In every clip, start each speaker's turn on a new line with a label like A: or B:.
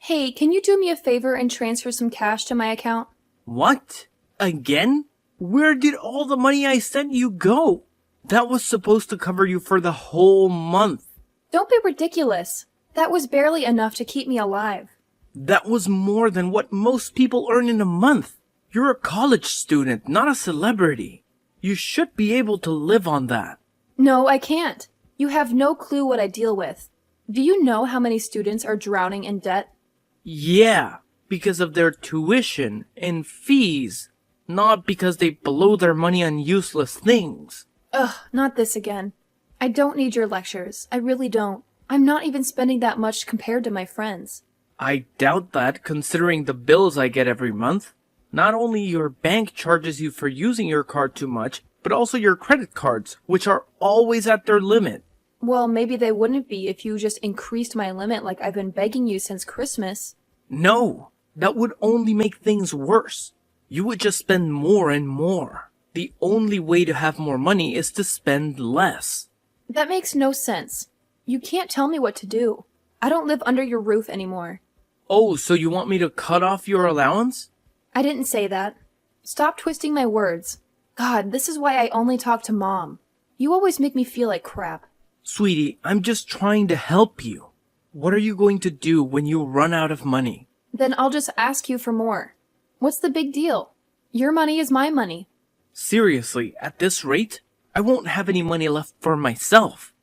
A: Hey, can you do me a favor and transfer some cash to my account?
B: What? Again? Where did all the money I sent you go? That was supposed to cover you for the whole month.
A: Don't be ridiculous. That was barely enough to keep me alive.
B: That was more than what most people earn in a month. You're a college student, not a celebrity. You should be able to live on that.
A: No, I can't. You have no clue what I deal with. Do you know how many students are drowning in debt?
B: Yeah, because of their tuition and fees, not because they blow their money on useless things.
A: Ugh, not this again. I don't need your lectures. I really don't. I'm not even spending that much compared to my friends.
B: I doubt that, considering the bills I get every month. Not only your bank charges you for using your card too much, but also your credit cards, which are always at their limit.
A: Well, maybe they wouldn't be if you just increased my limit like I've been begging you since Christmas.
B: No, that would only make things worse. You would just spend more and more. The only way to have more money is to spend less.
A: That makes no sense. You can't tell me what to do. I don't live under your roof anymore.
B: Oh, so you want me to cut off your allowance?
A: I didn't say that. Stop twisting my words. God, this is why I only talk to Mom. You always make me feel like crap.
B: Sweetie, I'm just trying to help you. What are you going to do when you run out of money?
A: Then I'll just ask you for more. What's the big deal? Your money is my money.
B: Seriously, at this rate, I won't have any money left for myself.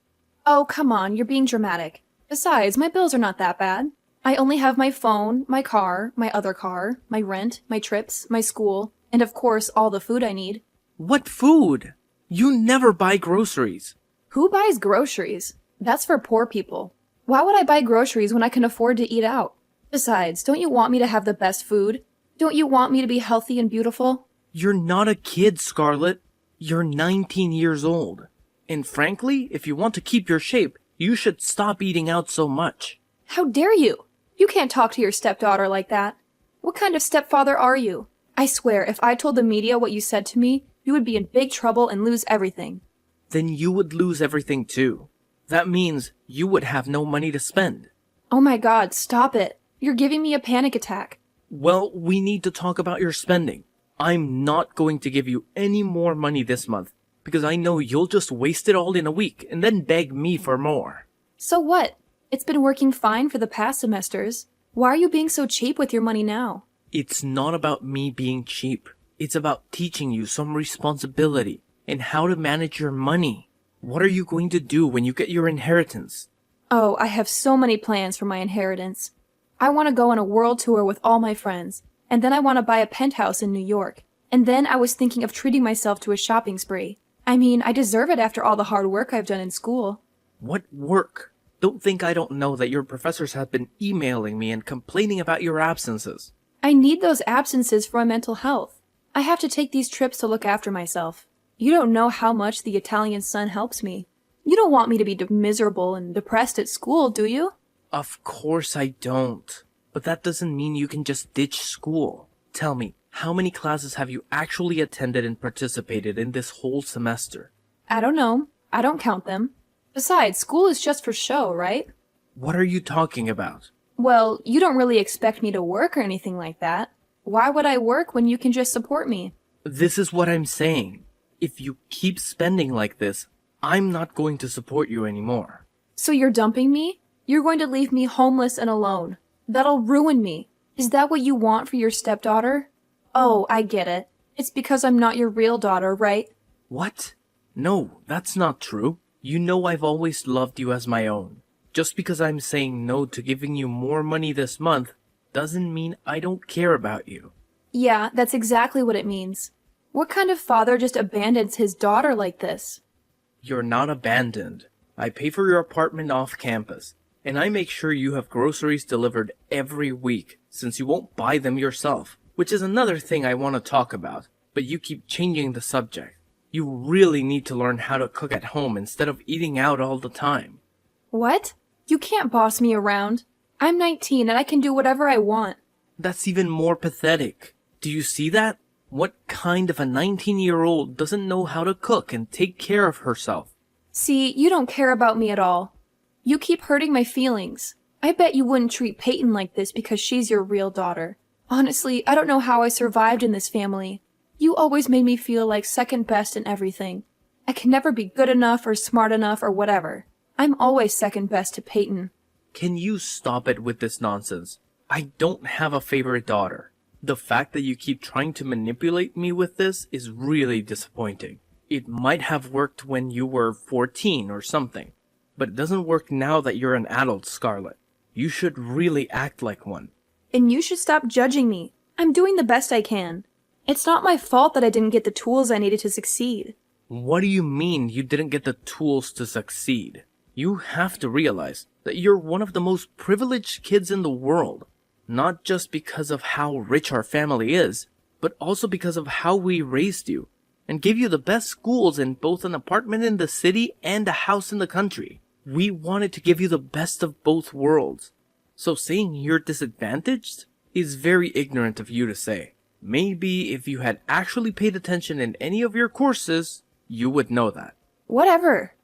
A: Oh, come on, you're being dramatic. Besides, my bills are not that bad. I only have my phone, my car, my other car, my rent, my trips, my school, and of course all the food I need.
B: What food? You never buy groceries.
A: Who buys groceries? That's for poor people. Why would I buy groceries when I can afford to eat out? Besides, don't you want me to have the best food? Don't you want me to be healthy and beautiful?
B: You're not a kid, Scarlett. You're 19 years old. And frankly, if you want to keep your shape, you should stop eating out so much.
A: How dare you? You can't talk to your stepdaughter like that. What kind of stepfather are you? I swear, if I told the media what you said to me, you would be in big trouble and lose everything.
B: Then you would lose everything too. That means you would have no money to spend.
A: Oh my God, stop it. You're giving me a panic attack.
B: Well, we need to talk about your spending. I'm not going to give you any more money this month because I know you'll just waste it all in a week and then beg me for more.
A: So what? It's been working fine for the past semesters. Why are you being so cheap with your money now?
B: It's not about me being cheap. It's about teaching you some responsibility and how to manage your money. What are you going to do when you get your inheritance?
A: Oh, I have so many plans for my inheritance. I want to go on a world tour with all my friends, and then I want to buy a penthouse in New York. And then I was thinking of treating myself to a shopping spree. I mean, I deserve it after all the hard work I've done in school.
B: What work? Don't think I don't know that your professors have been emailing me and complaining about your absences.
A: I need those absences for my mental health. I have to take these trips to look after myself. You don't know how much the Italian sun helps me. You don't want me to be miserable and depressed at school, do you?
B: Of course I don't. But that doesn't mean you can just ditch school. Tell me, how many classes have you actually attended and participated in this whole semester?
A: I don't know. I don't count them. Besides, school is just for show, right?
B: What are you talking about?
A: Well, you don't really expect me to work or anything like that. Why would I work when you can just support me?
B: This is what I'm saying. If you keep spending like this, I'm not going to support you anymore.
A: So you're dumping me? You're going to leave me homeless and alone. That'll ruin me. Is that what you want for your stepdaughter? Oh, I get it. It's because I'm not your real daughter, right?
B: What? No, that's not true. You know I've always loved you as my own. Just because I'm saying no to giving you more money this month doesn't mean I don't care about you.
A: Yeah, that's exactly what it means. What kind of father just abandons his daughter like this?
B: You're not abandoned. I pay for your apartment off campus, and I make sure you have groceries delivered every week since you won't buy them yourself, which is another thing I want to talk about, but you keep changing the subject. You really need to learn how to cook at home instead of eating out all the time.
A: What? You can't boss me around. I'm 19 and I can do whatever I want.
B: That's even more pathetic. Do you see that? What kind of a 19-year-old doesn't know how to cook and take care of herself?
A: See, you don't care about me at all. You keep hurting my feelings. I bet you wouldn't treat Peyton like this because she's your real daughter. Honestly, I don't know how I survived in this family. You always made me feel like second best in everything. I can never be good enough or smart enough or whatever. I'm always second best to Peyton.
B: Can you stop it with this nonsense? I don't have a favorite daughter. The fact that you keep trying to manipulate me with this is really disappointing. It might have worked when you were 14 or something, but it doesn't work now that you're an adult, Scarlett. You should really act like one.
A: And you should stop judging me. I'm doing the best I can. It's not my fault that I didn't get the tools I needed to succeed.
B: What do you mean you didn't get the tools to succeed? You have to realize that you're one of the most privileged kids in the world. Not just because of how rich our family is, but also because of how we raised you and gave you the best schools in both an apartment in the city and a house in the country. We wanted to give you the best of both worlds. So saying you're disadvantaged is very ignorant of you to say. Maybe if you had actually paid attention in any of your courses, you would know that.
A: Whatever.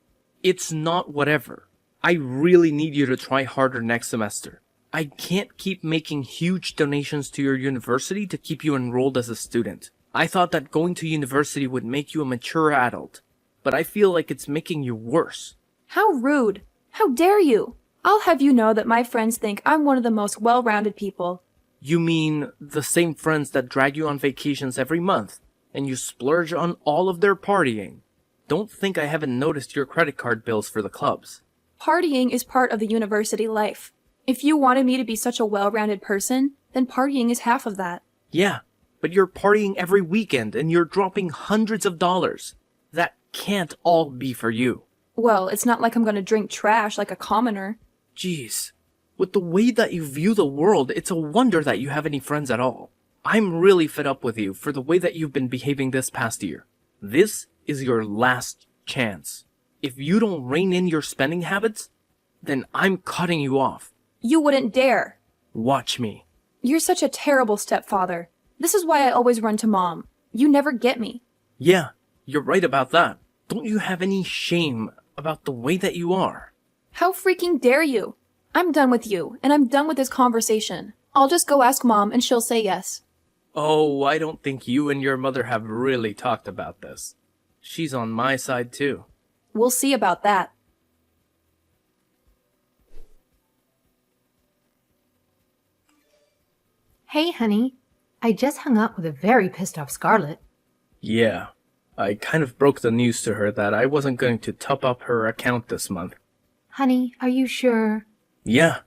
B: It's not whatever. I really need you to try harder next semester. I can't keep making huge donations to your university to keep you enrolled as a student. I thought that going to university would make you a mature adult, but I feel like it's making you worse.
A: How rude. How dare you? I'll have you know that my friends think I'm one of the most well-rounded people.
B: You mean the same friends that drag you on vacations every month, and you splurge on all of their partying? Don't think I haven't noticed your credit card bills for the clubs.
A: Partying is part of the university life. If you wanted me to be such a well-rounded person, then partying is half of that.
B: Yeah, but you're partying every weekend and you're dropping hundreds of dollars. That can't all be for you.
A: Well, it's not like I'm gonna drink trash like a commoner.
B: Jeez. With the way that you view the world, it's a wonder that you have any friends at all. I'm really fed up with you for the way that you've been behaving this past year. This is your last chance. If you don't rein in your spending habits, then I'm cutting you off.
A: You wouldn't dare.
B: Watch me.
A: You're such a terrible stepfather. This is why I always run to Mom. You never get me.
B: Yeah, you're right about that. Don't you have any shame about the way that you are?
A: How freaking dare you? I'm done with you, and I'm done with this conversation. I'll just go ask Mom, and she'll say yes.
B: Oh, I don't think you and your mother have really talked about this. She's on my side too.
A: We'll see about that.
C: Hey, honey. I just hung up with a very pissed off Scarlett.
B: Yeah, I kind of broke the news to her that I wasn't going to top up her account this month.
C: Honey, are you sure?
B: Yeah,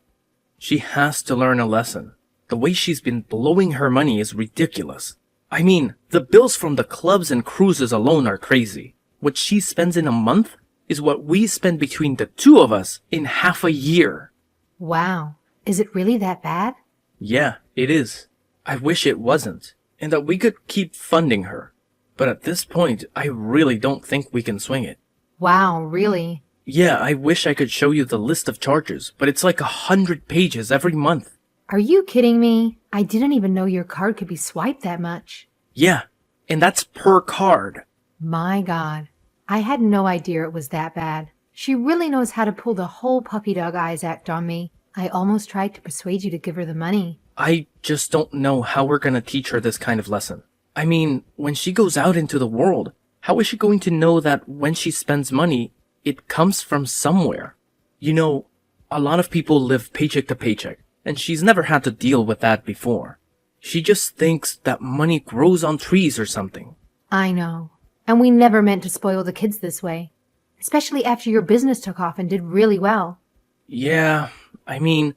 B: she has to learn a lesson. The way she's been blowing her money is ridiculous. I mean, the bills from the clubs and cruises alone are crazy. What she spends in a month is what we spend between the two of us in half a year.
C: Wow. Is it really that bad?
B: Yeah, it is. I wish it wasn't, and that we could keep funding her. But at this point, I really don't think we can swing it.
C: Wow, really?
B: Yeah, I wish I could show you the list of charges, but it's like 100 pages every month.
C: Are you kidding me? I didn't even know your card could be swiped that much.
B: Yeah, and that's per card.
C: My God. I had no idea it was that bad. She really knows how to pull the whole puppy dog eyes act on me. I almost tried to persuade you to give her the money.
B: I just don't know how we're gonna teach her this kind of lesson. I mean, when she goes out into the world, how is she going to know that when she spends money, it comes from somewhere? You know, a lot of people live paycheck to paycheck, and she's never had to deal with that before. She just thinks that money grows on trees or something.
C: I know. And we never meant to spoil the kids this way. Especially after your business took off and did really well.
B: Yeah, I mean,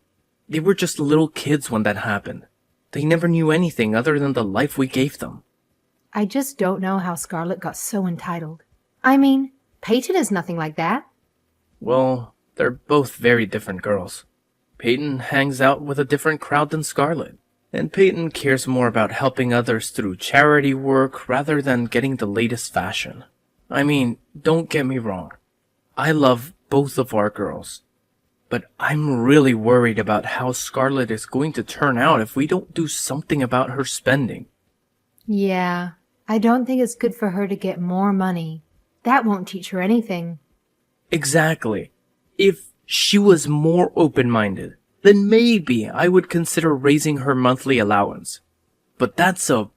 B: they were just little kids when that happened. They never knew anything other than the life we gave them.
C: I just don't know how Scarlett got so entitled. I mean, Peyton is nothing like that.
B: Well, they're both very different girls. Peyton hangs out with a different crowd than Scarlett. And Peyton cares more about helping others through charity work rather than getting the latest fashion. I mean, don't get me wrong. I love both of our girls. But I'm really worried about how Scarlett is going to turn out if we don't do something about her spending.
C: Yeah, I don't think it's good for her to get more money. That won't teach her anything.
B: Exactly. If she was more open-minded then maybe I would consider raising her monthly allowance. But that's a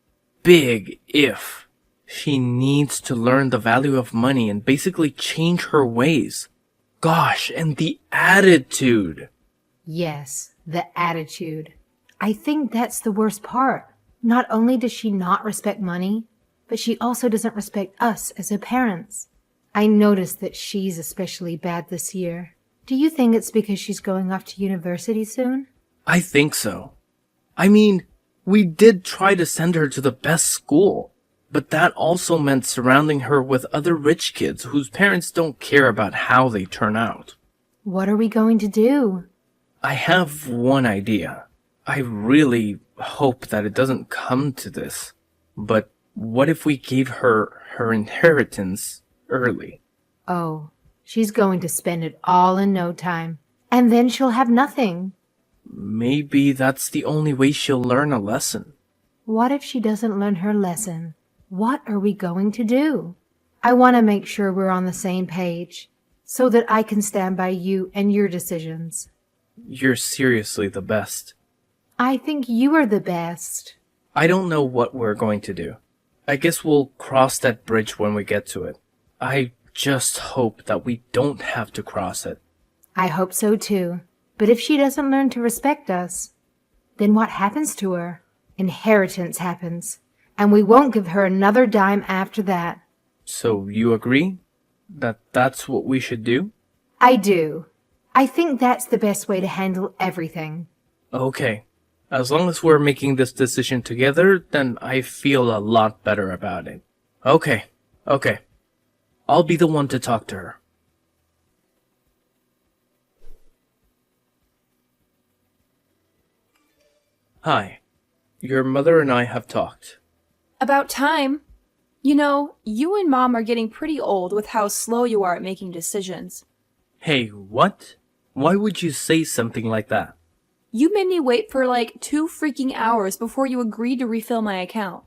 B: big if. She needs to learn the value of money and basically change her ways. Gosh, and the attitude.
C: Yes, the attitude. I think that's the worst part. Not only does she not respect money, but she also doesn't respect us as her parents. I noticed that she's especially bad this year. Do you think it's because she's going off to university soon?
B: I think so. I mean, we did try to send her to the best school, but that also meant surrounding her with other rich kids whose parents don't care about how they turn out.
C: What are we going to do?
B: I have one idea. I really hope that it doesn't come to this, but what if we gave her her inheritance early?
C: Oh, she's going to spend it all in no time, and then she'll have nothing.
B: Maybe that's the only way she'll learn a lesson.
C: What if she doesn't learn her lesson? What are we going to do? I want to make sure we're on the same page, so that I can stand by you and your decisions.
B: You're seriously the best.
C: I think you are the best.
B: I don't know what we're going to do. I guess we'll cross that bridge when we get to it. I just hope that we don't have to cross it.
C: I hope so too. But if she doesn't learn to respect us, then what happens to her? Inheritance happens, and we won't give her another dime after that.
B: So you agree that that's what we should do?
C: I do. I think that's the best way to handle everything.
B: Okay. As long as we're making this decision together, then I feel a lot better about it. Okay. I'll be the one to talk to her. Hi. Your mother and I have talked.
A: About time. You know, you and Mom are getting pretty old with how slow you are at making decisions.
B: Hey, what? Why would you say something like that?
A: You made me wait for like 2 freaking hours before you agreed to refill my account.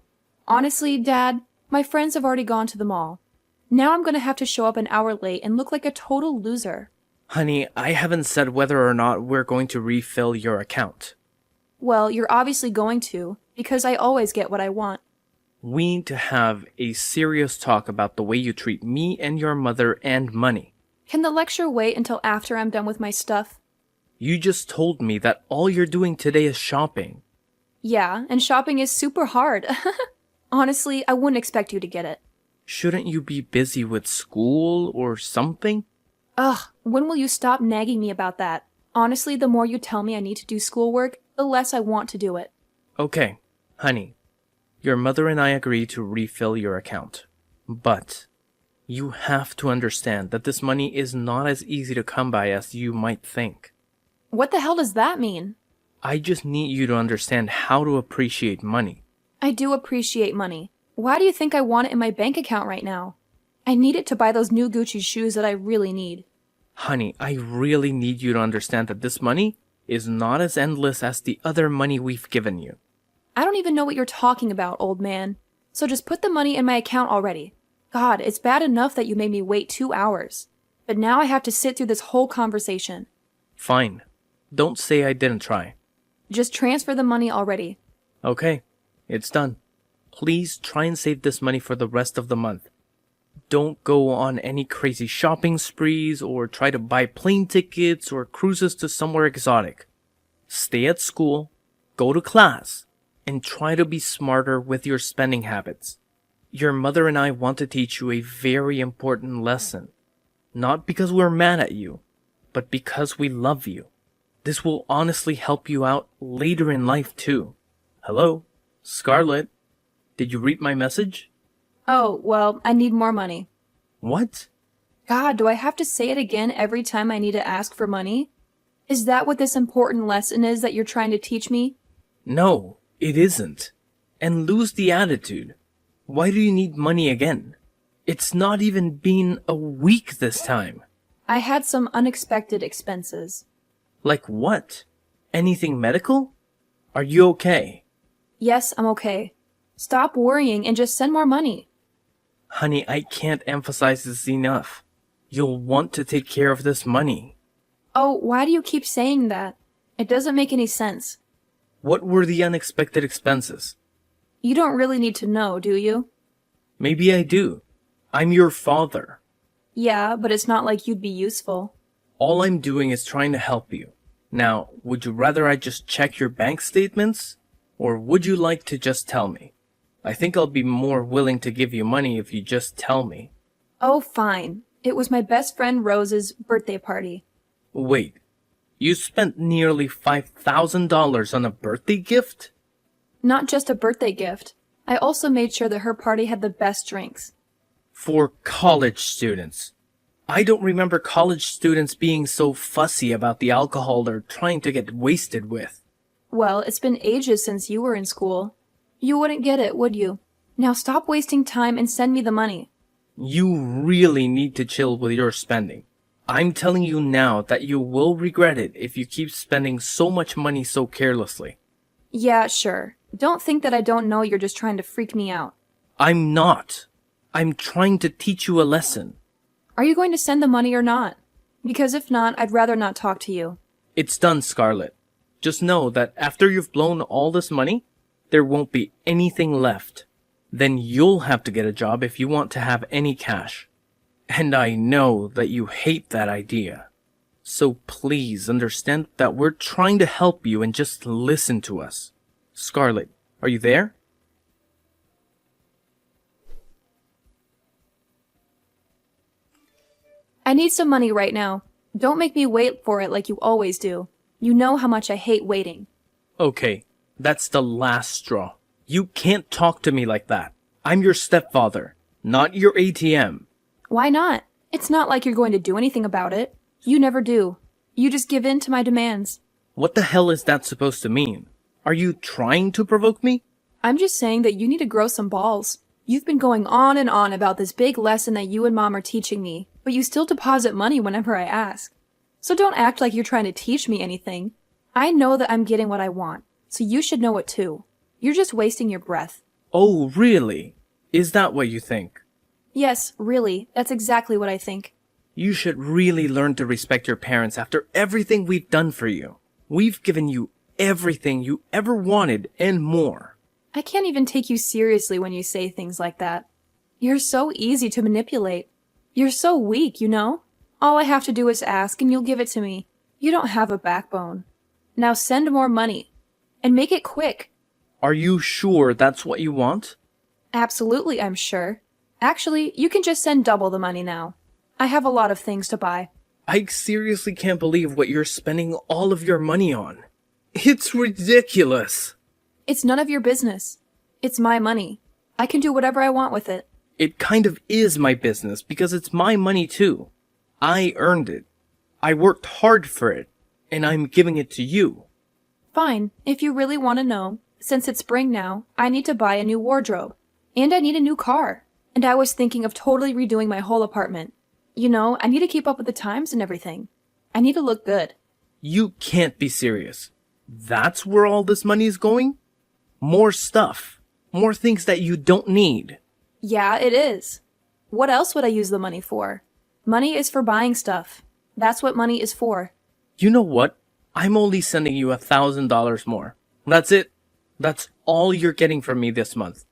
A: Honestly, Dad, my friends have already gone to the mall. Now I'm gonna have to show up an hour late and look like a total loser.
B: Honey, I haven't said whether or not we're going to refill your account.
A: Well, you're obviously going to, because I always get what I want.
B: We need to have a serious talk about the way you treat me and your mother and money.
A: Can the lecture wait until after I'm done with my stuff?
B: You just told me that all you're doing today is shopping.
A: Yeah, and shopping is super hard. Honestly, I wouldn't expect you to get it.
B: Shouldn't you be busy with school or something?
A: Ugh, when will you stop nagging me about that? Honestly, the more you tell me I need to do schoolwork, the less I want to do it.
B: Okay, honey. Your mother and I agree to refill your account. But you have to understand that this money is not as easy to come by as you might think.
A: What the hell does that mean?
B: I just need you to understand how to appreciate money.
A: I do appreciate money. Why do you think I want it in my bank account right now? I need it to buy those new Gucci shoes that I really need.
B: Honey, I really need you to understand that this money is not as endless as the other money we've given you.
A: I don't even know what you're talking about, old man. So just put the money in my account already. God, it's bad enough that you made me wait 2 hours. But now I have to sit through this whole conversation.
B: Fine. Don't say I didn't try.
A: Just transfer the money already.
B: Okay, it's done. Please try and save this money for the rest of the month. Don't go on any crazy shopping sprees or try to buy plane tickets or cruises to somewhere exotic. Stay at school, go to class, and try to be smarter with your spending habits. Your mother and I want to teach you a very important lesson. Not because we're mad at you, but because we love you. This will honestly help you out later in life too. Hello, Scarlett. Did you read my message?
A: Oh, well, I need more money.
B: What?
A: God, do I have to say it again every time I need to ask for money? Is that what this important lesson is that you're trying to teach me?
B: No, it isn't. And lose the attitude. Why do you need money again? It's not even been a week this time.
A: I had some unexpected expenses.
B: Like what? Anything medical? Are you okay?
A: Yes, I'm okay. Stop worrying and just send more money.
B: Honey, I can't emphasize this enough. You'll want to take care of this money.
A: Oh, why do you keep saying that? It doesn't make any sense.
B: What were the unexpected expenses?
A: You don't really need to know, do you?
B: Maybe I do. I'm your father.
A: Yeah, but it's not like you'd be useful.
B: All I'm doing is trying to help you. Now, would you rather I just check your bank statements? Or would you like to just tell me? I think I'll be more willing to give you money if you just tell me.
A: Oh, fine. It was my best friend Rose's birthday party.
B: Wait, you spent nearly $5,000 on a birthday gift?
A: Not just a birthday gift. I also made sure that her party had the best drinks.
B: For college students. I don't remember college students being so fussy about the alcohol they're trying to get wasted with.
A: Well, it's been ages since you were in school. You wouldn't get it, would you? Now stop wasting time and send me the money.
B: You really need to chill with your spending. I'm telling you now that you will regret it if you keep spending so much money so carelessly.
A: Yeah, sure. Don't think that I don't know you're just trying to freak me out.
B: I'm not. I'm trying to teach you a lesson.
A: Are you going to send the money or not? Because if not, I'd rather not talk to you.
B: It's done, Scarlett. Just know that after you've blown all this money, there won't be anything left. Then you'll have to get a job if you want to have any cash. And I know that you hate that idea. So please understand that we're trying to help you and just listen to us. Scarlett, are you there?
A: I need some money right now. Don't make me wait for it like you always do. You know how much I hate waiting.
B: Okay, that's the last straw. You can't talk to me like that. I'm your stepfather, not your ATM.
A: Why not? It's not like you're going to do anything about it. You never do. You just give in to my demands.
B: What the hell is that supposed to mean? Are you trying to provoke me?
A: I'm just saying that you need to grow some balls. You've been going on and on about this big lesson that you and Mom are teaching me, but you still deposit money whenever I ask. So don't act like you're trying to teach me anything. I know that I'm getting what I want, so you should know it too. You're just wasting your breath.
B: Oh, really? Is that what you think?
A: Yes, really, that's exactly what I think.
B: You should really learn to respect your parents after everything we've done for you. We've given you everything you ever wanted and more.
A: I can't even take you seriously when you say things like that. You're so easy to manipulate. You're so weak, you know? All I have to do is ask and you'll give it to me. You don't have a backbone. Now send more money. And make it quick.
B: Are you sure that's what you want?
A: Absolutely, I'm sure. Actually, you can just send double the money now. I have a lot of things to buy.
B: I seriously can't believe what you're spending all of your money on. It's ridiculous.
A: It's none of your business. It's my money. I can do whatever I want with it.
B: It kind of is my business because it's my money too. I earned it. I worked hard for it, and I'm giving it to you.
A: Fine, if you really want to know. Since it's spring now, I need to buy a new wardrobe. And I need a new car. And I was thinking of totally redoing my whole apartment. You know, I need to keep up with the times and everything. I need to look good.
B: You can't be serious. That's where all this money is going? More stuff. More things that you don't need.
A: Yeah, it is. What else would I use the money for? Money is for buying stuff. That's what money is for.
B: You know what? I'm only sending you $1,000 more. That's it. That's all you're getting from me this month.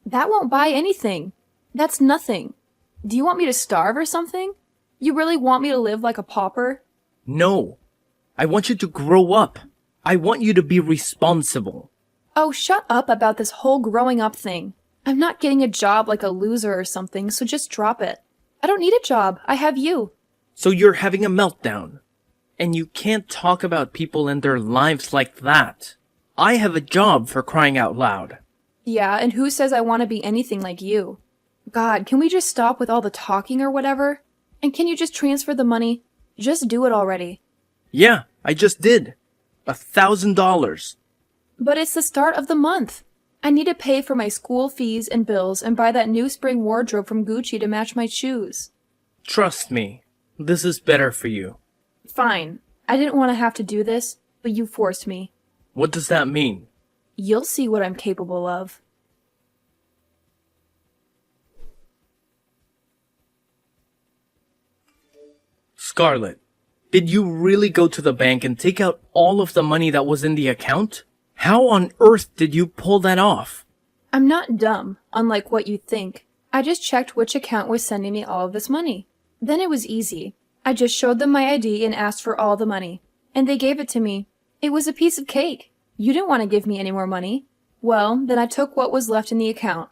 A: That won't buy anything. That's nothing. Do you want me to starve or something? You really want me to live like a pauper?
B: No. I want you to grow up. I want you to be responsible.
A: Oh, shut up about this whole growing up thing. I'm not getting a job like a loser or something, so just drop it. I don't need a job. I have you.
B: So you're having a meltdown. And you can't talk about people and their lives like that. I have a job, for crying out loud.
A: Yeah, and who says I want to be anything like you? God, can we just stop with all the talking or whatever? And can you just transfer the money? Just do it already.
B: Yeah, I just did. $1,000.
A: But it's the start of the month. I need to pay for my school fees and bills and buy that new spring wardrobe from Gucci to match my shoes.
B: Trust me, this is better for you.
A: Fine. I didn't want to have to do this, but you forced me.
B: What does that mean?
A: You'll see what I'm capable of.
B: Scarlett, Did you really go to the bank and take out all of the money that was in the account? How on earth did you pull that off?
A: I'm not dumb, unlike what you think. I just checked which account was sending me all of this money. Then it was easy. I just showed them my ID and asked for all the money. And they gave it to me. It was a piece of cake. You didn't want to give me any more money. Well, then I took what was left in the account.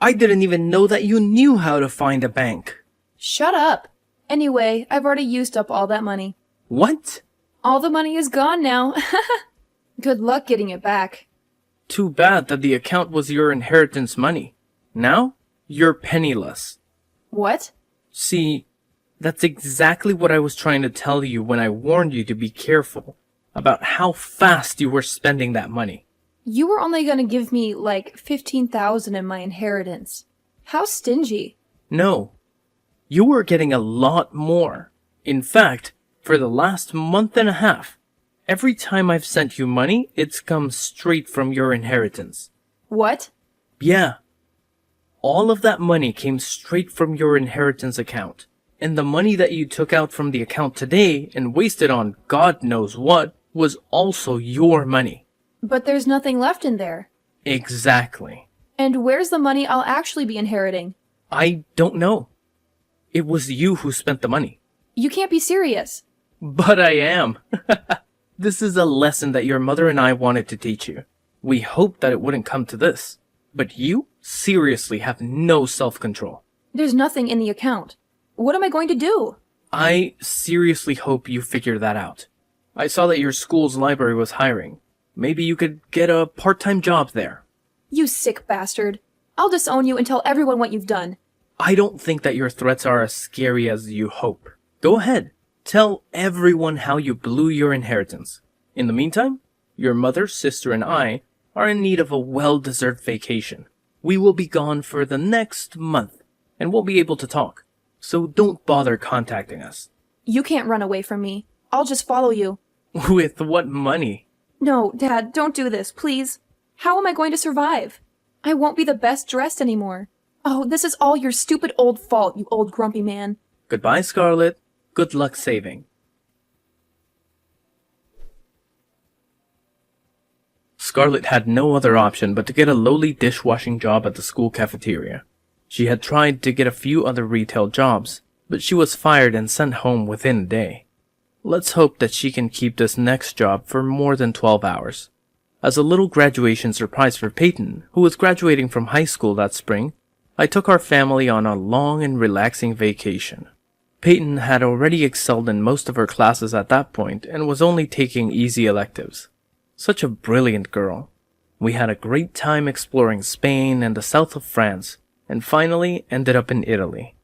B: I didn't even know that you knew how to find a bank.
A: Shut up. Anyway, I've already used up all that money.
B: What?
A: All the money is gone now. Good luck getting it back.
B: Too bad that the account was your inheritance money. Now, you're penniless.
A: What?
B: See, that's exactly what I was trying to tell you when I warned you to be careful about how fast you were spending that money.
A: You were only going to give me like $15,000 in my inheritance. How stingy.
B: No, you were getting a lot more. In fact, for the last month and a half, every time I've sent you money, it's come straight from your inheritance.
A: What?
B: Yeah. All of that money came straight from your inheritance account. And the money that you took out from the account today and wasted on God knows what was also your money.
A: But there's nothing left in there.
B: Exactly.
A: And where's the money I'll actually be inheriting?
B: I don't know. It was you who spent the money.
A: You can't be serious.
B: But I am. This is a lesson that your mother and I wanted to teach you. We hoped that it wouldn't come to this. But you seriously have no self-control.
A: There's nothing in the account. What am I going to do?
B: I seriously hope you figure that out. I saw that your school's library was hiring. Maybe you could get a part-time job there.
A: You sick bastard. I'll disown you and tell everyone what you've done.
B: I don't think that your threats are as scary as you hope. Go ahead. Tell everyone how you blew your inheritance. In the meantime, your mother, sister, and I are in need of a well-deserved vacation. We will be gone for the next month, and won't be able to talk. So don't bother contacting us.
A: You can't run away from me. I'll just follow you.
B: With what money?
A: No, Dad, don't do this, please. How am I going to survive? I won't be the best dressed anymore. Oh, this is all your stupid old fault, you old grumpy man.
B: Goodbye, Scarlett. Good luck saving. Scarlett had no other option but to get a lowly dishwashing job at the school cafeteria. She had tried to get a few other retail jobs, but she was fired and sent home within a day. Let's hope that she can keep this next job for more than 12 hours. As a little graduation surprise for Peyton, who was graduating from high school that spring, I took our family on a long and relaxing vacation. Peyton had already excelled in most of her classes at that point and was only taking easy electives. Such a brilliant girl. We had a great time exploring Spain and the south of France, and finally ended up in Italy.